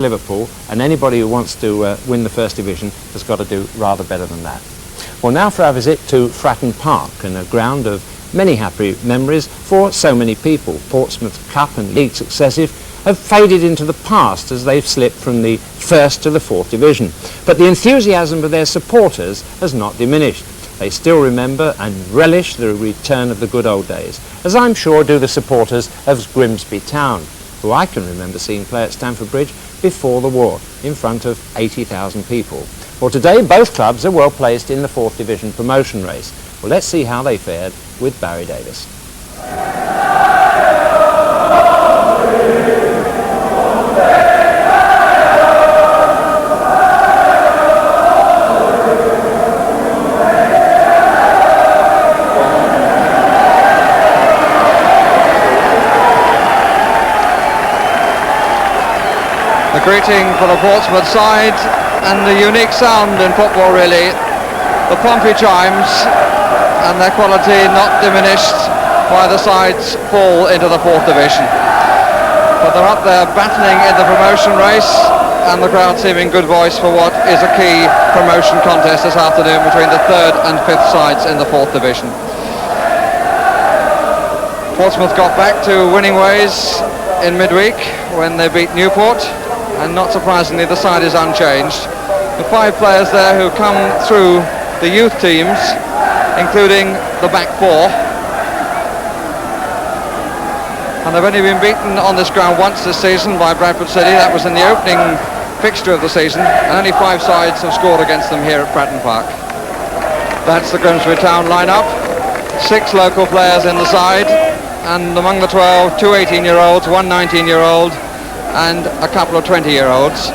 Liverpool, and anybody who wants to win the First Division has got to do rather better than that. Well, now for our visit to Fratton Park, and a ground of many happy memories for so many people. Portsmouth Cup and League successive have faded into the past as they've slipped from the First to the Fourth Division. But the enthusiasm of their supporters has not diminished. They still remember and relish the return of the good old days, as I'm sure do the supporters of Grimsby Town, who I can remember seeing play at Stamford Bridge before the war, in front of 80,000 people. Well, today both clubs are well placed in the Fourth Division promotion race. Well, let's see how they fared with Barry Davies. The greeting for the Portsmouth side, and the unique sound in football really, the Pompey chimes, and their quality not diminished by the side's fall into the Fourth Division. But they're up there battling in the promotion race, and the crowd seeming good voice for what is a key promotion contest this afternoon between the third and fifth sides in the Fourth Division. Portsmouth got back to winning ways in midweek when they beat Newport, and not surprisingly the side is unchanged. The 5 players there who come through the youth teams, including the back 4, and they've only been beaten on this ground once this season by Bradford City. That was in the opening fixture of the season, and only 5 sides have scored against them here at Fratton Park. That's the Grimsby Town lineup. 6 local players in the side, and among the 12, 2 18-year-olds, 1 19-year-old, and a couple of 20-year-olds.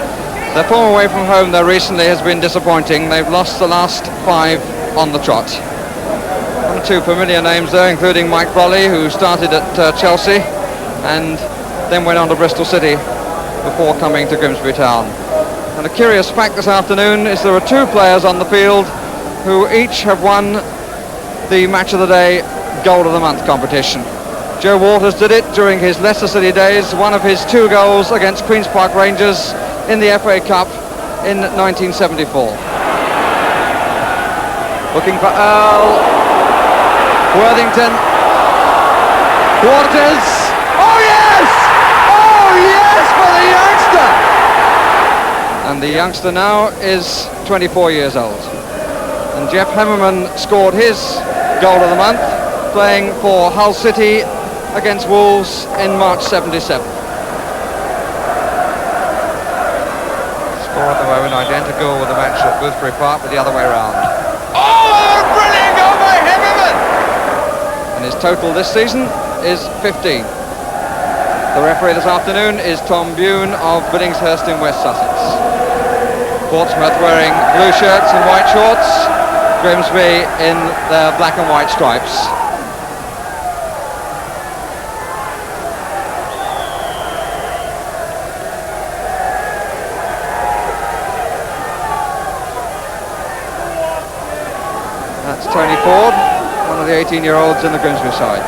Their form away from home there recently has been disappointing. They've lost the last 5 on the trot. 1 or 2 familiar names there, including Mike Brolly, who started at Chelsea and then went on to Bristol City before coming to Grimsby Town. And a curious fact this afternoon is there are 2 players on the field who each have won the Match of the Day Goal of the Month competition. Joe Waters did it during his Leicester City days, one of his 2 goals against Queen's Park Rangers in the FA Cup in 1974. Looking for Earl, Worthington, Waters, oh yes! Oh yes for the youngster! And the youngster now is 24 years old. And Jeff Hemmerman scored his goal of the month, playing for Hull City against Wolves in March 77. Score at the moment identical with the match at Boothbury Park, but the other way around. Oh, brilliant goal by Hemmerman! And his total this season is 15. The referee this afternoon is Tom Bune of Billingshurst in West Sussex. Portsmouth wearing blue shirts and white shorts, Grimsby in their black and white stripes. That's Tony Ford, one of the 18-year-olds in the Grimsby side.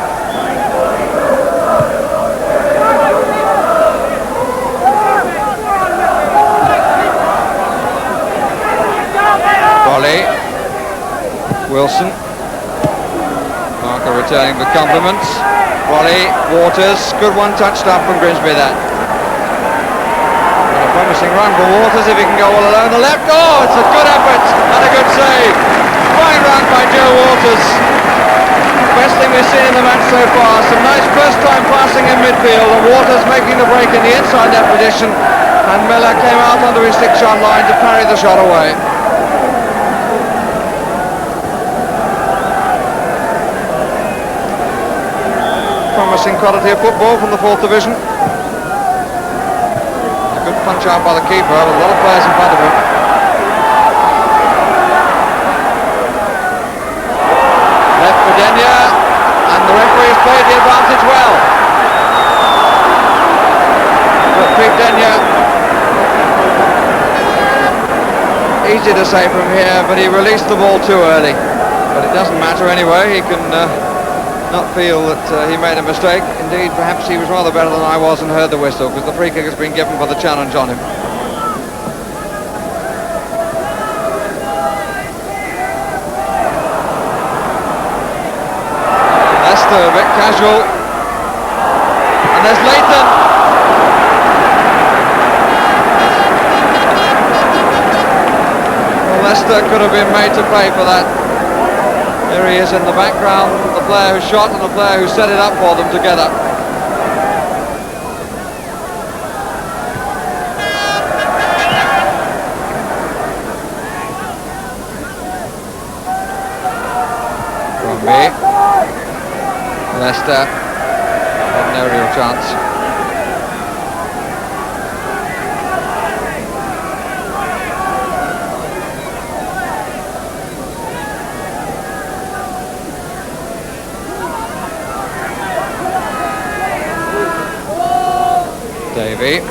Bolly, Wilson, Marker returning with compliments. Bolly, Waters, good one-touch stuff from Grimsby then. And a promising run for Waters if he can go all alone. The left, oh, it's a good effort and a good save. Fine run by Joe Waters. Best thing we've seen in the match so far. Some nice first time passing in midfield, and Waters making the break in the inside net position, and Miller came out under his 6-yard line to parry the shot away. Promising quality of football from the Fourth Division. A good punch out by the keeper with a lot of players in front of him. Left for Denyer, and the referee has played the advantage well. But Pete Denyer, easy to say from here, but he released the ball too early. But it doesn't matter anyway, he can not feel that he made a mistake. Indeed, perhaps he was rather better than I was and heard the whistle, because the free kick has been given for the challenge on him. Leicester a bit casual. And there's Leighton. Well, Leicester could have been made to pay for that. Here he is in the background, the player who shot and the player who set it up for them together. Leicester had no real chance. Davies.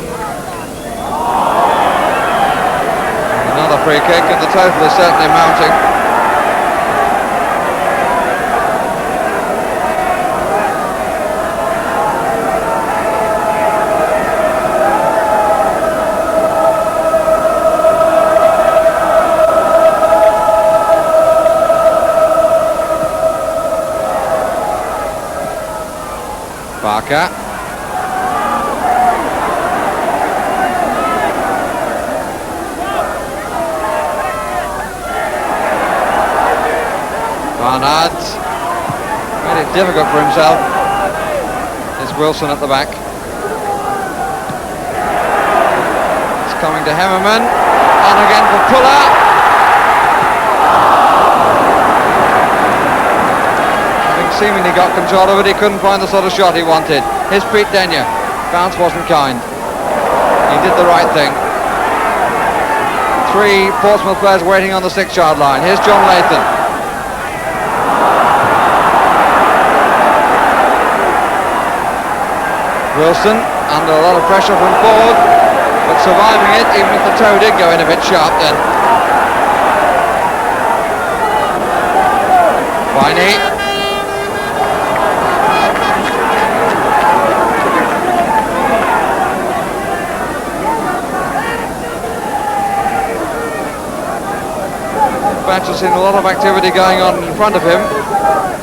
Another free kick, and the total is certainly mounting. Barker. Barnard made it difficult for himself. There's Wilson at the back. It's coming to Hemmerman. On again for Puller. Seemingly got control of it, he couldn't find the sort of shot he wanted. Here's Pete Denyer. Bounce wasn't kind. He did the right thing. 3 Portsmouth players waiting on the 6-yard line. Here's John Leighton. Wilson under a lot of pressure from forward, but surviving it, even if the toe did go in a bit sharp then. Viney. Batch has seen a lot of activity going on in front of him,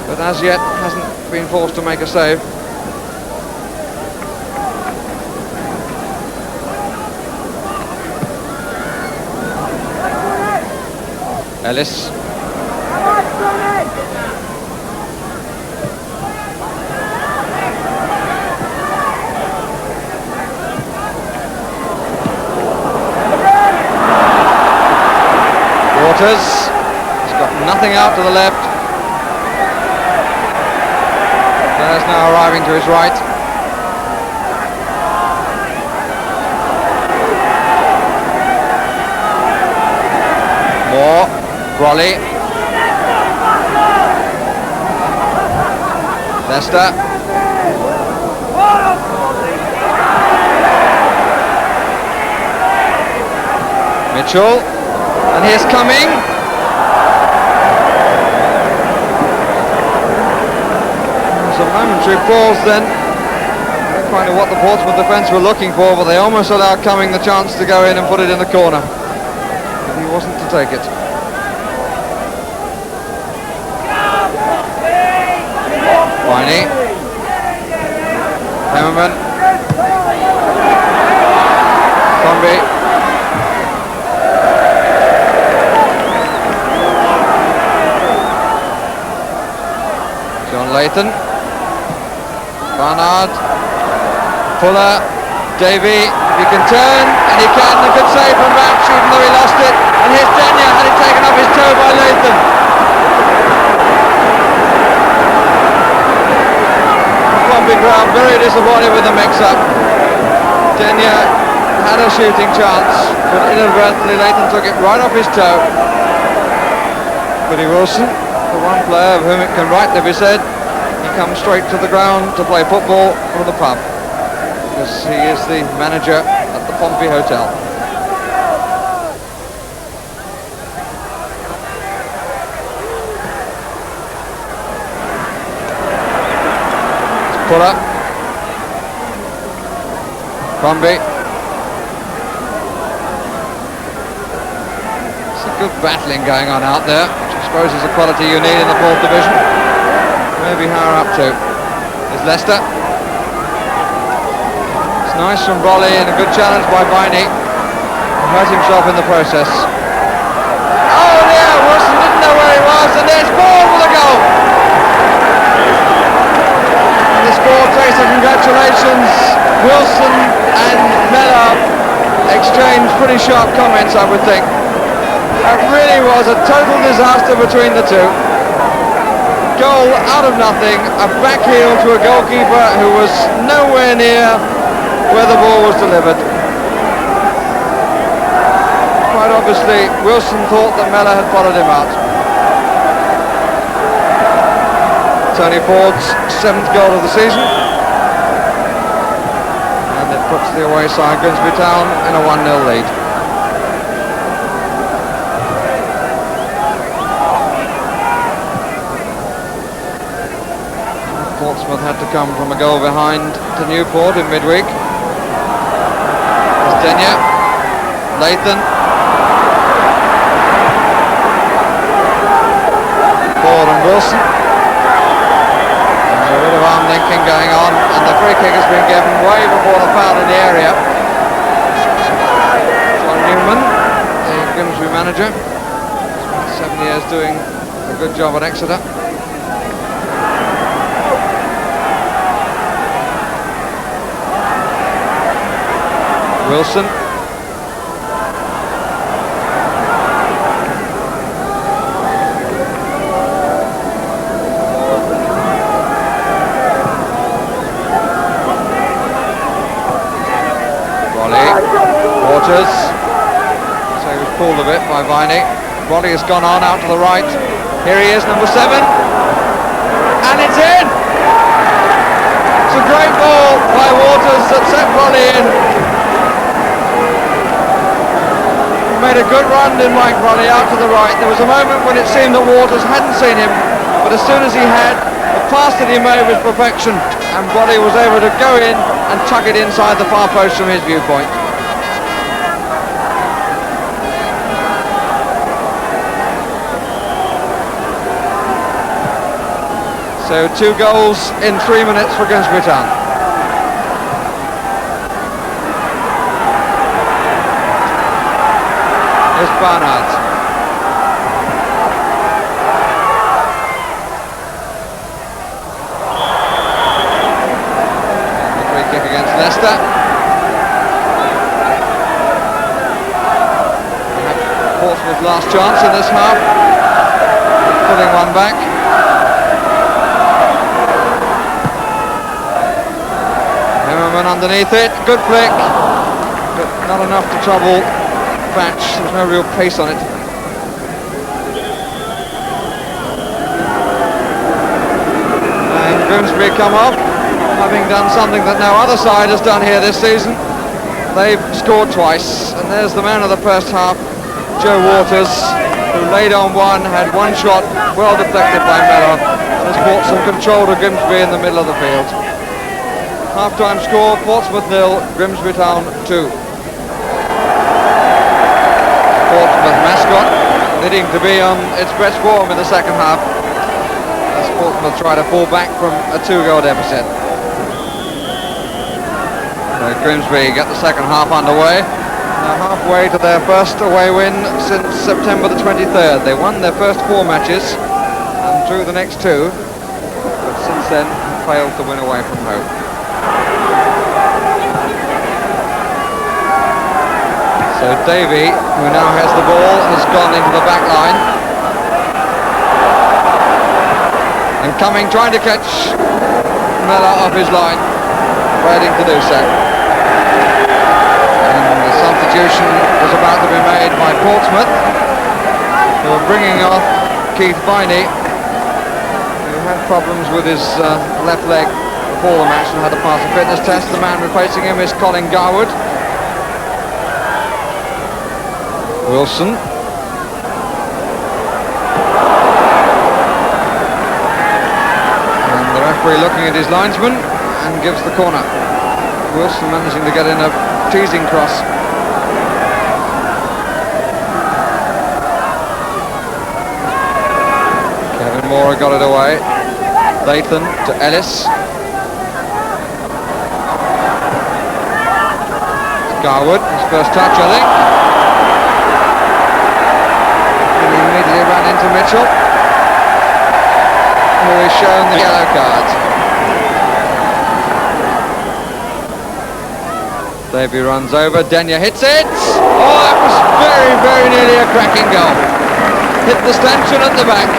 but as yet hasn't been forced to make a save. Ellis. Waters. Nothing out to the left. There's now arriving to his right. Moore, Brolly. Leicester. Mitchell. And here's Cumming. Some momentary pause then. Kind of what the Portsmouth defence were looking for, but they almost allowed Cumming the chance to go in and put it in the corner. But he wasn't to take it. Viney. Hemmerman. Crombie. John Leighton. Barnard, Puller, Davies, he can turn, and he can, a good save from Batch, even though he lost it, and here's Denyer, had it taken off his toe by Leighton. Crombie crowd very disappointed with the mix-up. Denyer had a shooting chance, but inadvertently Leighton took it right off his toe. Billy Wilson, the one player of whom it can rightly be said, comes straight to the ground to play football or the pub, because he is the manager at the Pompey Hotel. Puller, Crombie. It's a good battling going on out there, which I suppose is a quality you need in the 4th division. Maybe higher up to. Is Leicester. It's nice from Brolly and a good challenge by Viney. Hurt himself in the process. Oh dear, Wilson didn't know where he was, and there's Ball with a goal. And the score takes a congratulations. Wilson and Miller exchanged pretty sharp comments, I would think. It really was a total disaster between the two. Goal out of nothing, a back heel to a goalkeeper who was nowhere near where the ball was delivered. Quite obviously, Wilson thought that Mellor had followed him out. Tony Ford's 7th goal of the season. And it puts the away side Grimsby Town in a 1-0 lead. Portsmouth had to come from a goal behind to Newport in midweek. There's Denyer, Lathan, Ford and Wilson. There's a bit of arm linking going on, and the free kick has been given way before the foul in the area. John Newman, the Grimsby manager, spent 7 years doing a good job at Exeter. Wilson. Brolly. Waters. So he was pulled a bit by Viney. Brolly has gone on out to the right. Here he is, number 7. And it's in! It's a great ball by Waters that sent Brolly in. Made a good run in Mike Brolly out to the right. There was a moment when it seemed that Waters hadn't seen him, but as soon as he had, the pass that he made was perfection, and Brolly was able to go in and tuck it inside the far post from his viewpoint. So 2 goals in 3 minutes for Grimsby Town. Barnard. The free kick against Leicester. Portsmouth's last chance in this half. Pulling one back. Himmerman underneath it. Good flick, but not enough to trouble Batch. There's no real pace on it. And Grimsby come up, having done something that no other side has done here this season. They've scored twice, and there's the man of the first half, Joe Waters, who laid on one, had one shot, well deflected by Mellor, and has brought some control to Grimsby in the middle of the field. Half-time score, Portsmouth 0, Grimsby Town 2. Portsmouth mascot needing to be on its best form in the second half as Portsmouth try to fall back from a 2-goal deficit. So Grimsby get the second half underway. They're halfway to their first away win since September the 23rd. They won their first 4 matches and drew the next 2, but since then failed to win away from home. So Davey, who now has the ball, has gone into the back line. And coming, trying to catch Mellor off his line, waiting to do so. And the substitution was about to be made by Portsmouth, who are bringing off Keith Viney, who had problems with his left leg before the match and had to pass a fitness test. The man replacing him is Colin Garwood. Wilson. And the referee looking at his linesman and gives the corner. Wilson managing to get in a teasing cross. Kevin Moore got it away. Latham to Ellis. Garwood, his first touch, I think. And he immediately ran into Mitchell, who is shown the yellow card. Davey runs over, Denyer hits it. Oh, that was very, very nearly a cracking goal. Hit the stanchion at the back,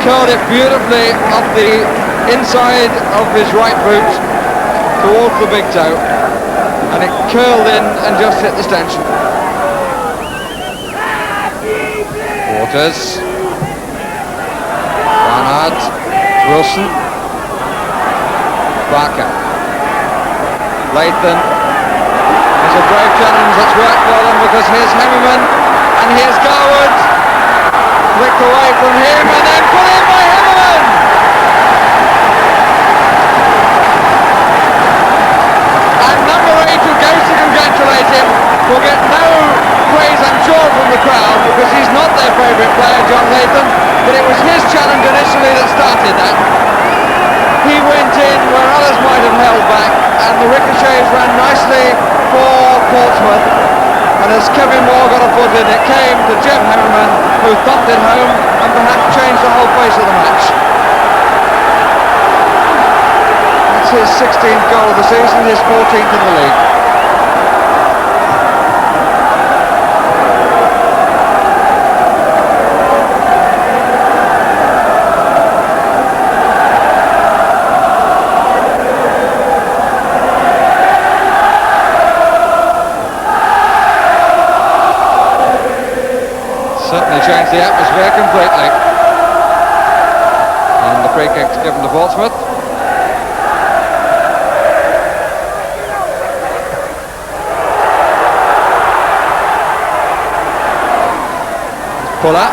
curled it beautifully off the inside of his right boot towards the big toe, and it curled in and just hit the stanchion. Waters, Barnard, Wilson, Barker, Latham. It's a brave challenge that's worked for them, because here's Hammerman and here's Garwood. Flicked away from him and then put in by Hammerman. And number 8, who goes to congratulate him, will get no praise, I'm sure, from the crowd, because he's not their favourite player, John Latham, but it was his challenge initially that started that. He went in where others might have held back, and the ricochets ran nicely for Portsmouth. And as Kevin Moore got a foot in, it came to Jim Hammerman, who thumped it home and perhaps changed the whole face of the match. That's his 16th goal of the season, his 14th in the league. Certainly changed the atmosphere completely. And the free kick's given to Portsmouth. Puller.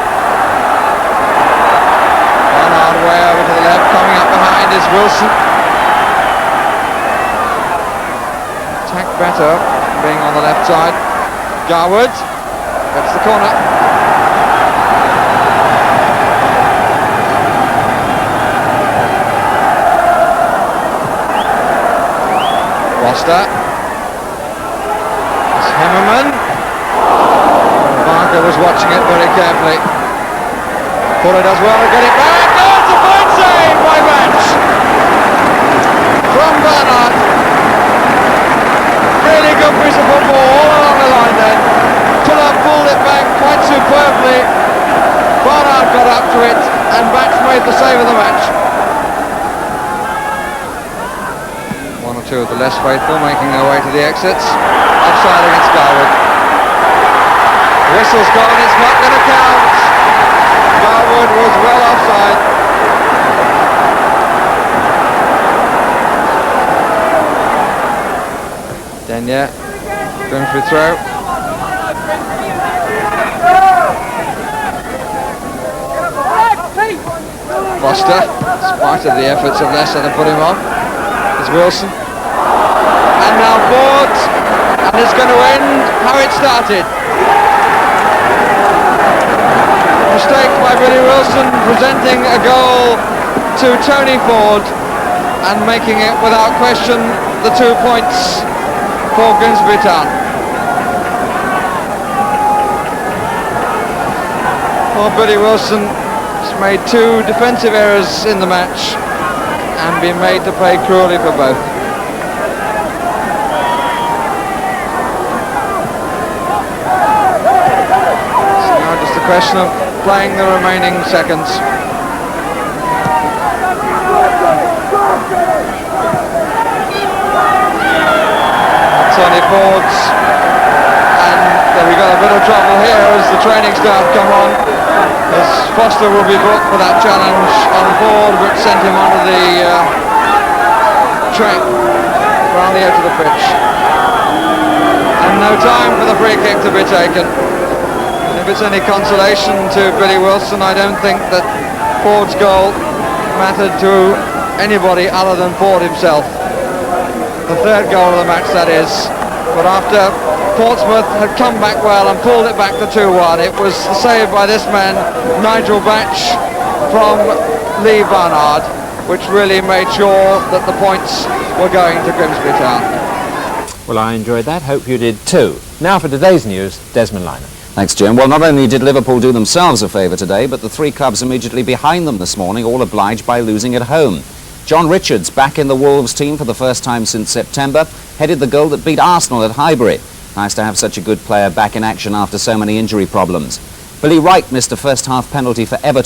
Barnard way over to the left, coming up behind is Wilson. Attack better, being on the left side. Garwood gets the corner. Foster. It's Hammerman. Barker was watching it very carefully. Fuller does well to get it back. Oh, it's a fine save by Batch from Barnard. Really good piece of football all along the line then. Fuller pulled it back quite superbly. Barnard got up to it, and Batch made the save of the match. Two of the less faithful making their way to the exits. Offside against Garwood. The whistle's gone, it's not going to count. Garwood was well offside. Denyer, Grimsby throw. Foster, in spite of the efforts of Leicester to put him on, is Wilson. And now Ford, and it's going to end how it started. Mistake by Billy Wilson, presenting a goal to Tony Ford and making it without question the 2 points for Grimsby Town. Well, Billy Wilson has made 2 defensive errors in the match and been made to pay cruelly for both. Question of playing the remaining seconds. Tony Ford's, and we've got a bit of trouble here as the training staff come on, as Foster will be booked for that challenge on Ford, which sent him onto the track around the edge of the pitch, and no time for the free kick to be taken. If it's any consolation to Billy Wilson, I don't think that Ford's goal mattered to anybody other than Ford himself. The third goal of the match, that is. But after Portsmouth had come back well and pulled it back to 2-1, it was the save by this man, Nigel Batch, from Lee Barnard, which really made sure that the points were going to Grimsby Town. Well, I enjoyed that. Hope you did too. Now for today's news, Desmond Liner. Thanks, Jim. Well, not only did Liverpool do themselves a favour today, but the three clubs immediately behind them this morning all obliged by losing at home. John Richards, back in the Wolves team for the first time since September, headed the goal that beat Arsenal at Highbury. Nice to have such a good player back in action after so many injury problems. Billy Wright missed a first-half penalty for Everton.